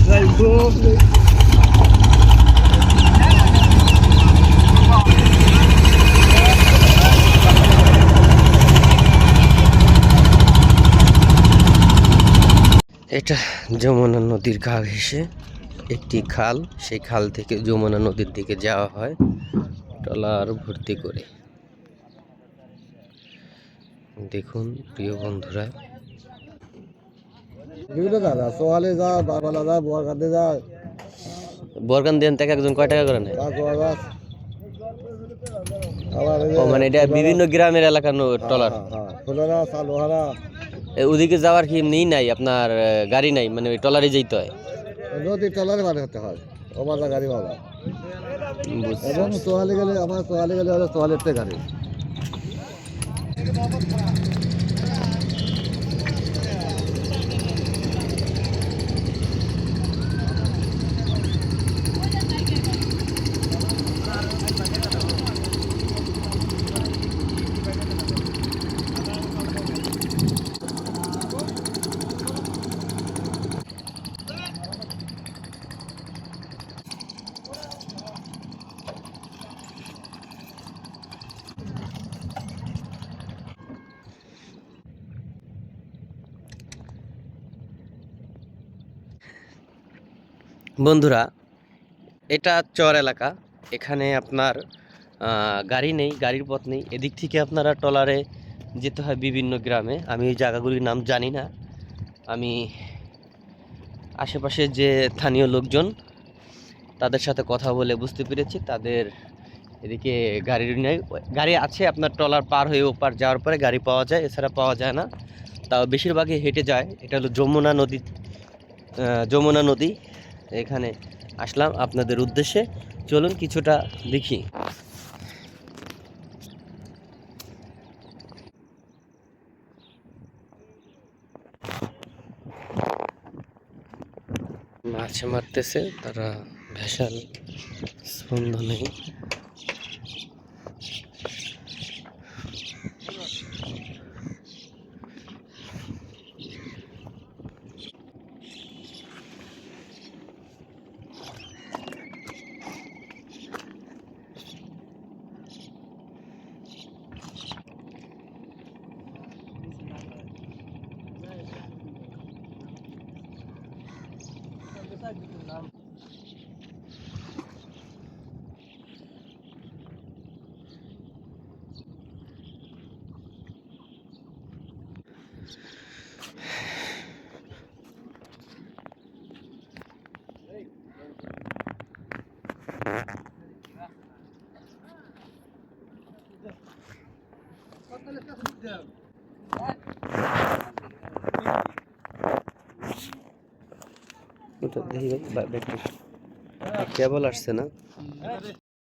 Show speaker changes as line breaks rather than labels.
এটা যমুনা নদীর গা ঘেঁষে একটি খাল, সেই খাল থেকে যমুনা নদীর দিকে যাওয়া হয় ট্রলার ভর্তি করে। দেখুন প্রিয় বন্ধুরা, বরগান থেকে একজন কয় টাকা করে নেয়? মানে এটা বিভিন্ন গ্রামের এলাকার ট্রলার। ওদিকে যাওয়ার কি নেই নাই আপনার গাড়ি নাই, মানে ওই ট্রলারে যেতে হয়?
নদীর ট্রলারে বানাতে হয়, ওমালা গাড়ি বাবা। এবং সোয়ালে গেলে আমার সোয়ালে গেলে হলো সোয়ালের গাড়ি।
বন্ধুরা, এটা চর এলাকা, এখানে আপনার গাড়ি নেই, গাড়ির পথ নেই। এদিক থেকে আপনারা ট্রলারে যেতে হয় বিভিন্ন গ্রামে। আমি এই জায়গাগুলির নাম জানি না, আমি আশেপাশে যে স্থানীয় লোকজন তাদের সাথে কথা বলে বুঝতে পেরেছি তাদের এদিকে গাড়ির নেই। গাড়ি আছে, আপনার ট্রলার পার হয়ে ওপার যাওয়ার পরে গাড়ি পাওয়া যায়, এছাড়া পাওয়া যায় না। তাও বেশিরভাগই হেঁটে যায়। এটা হলো যমুনা নদী, যমুনা নদী। এখানে আসলাম আপনাদের উদ্দেশ্যে, চলুন কিছুটা দেখি। মাছ মারতেছে তারা ভেসাল স্পন্দনে। দেখি কেবল আসছে না।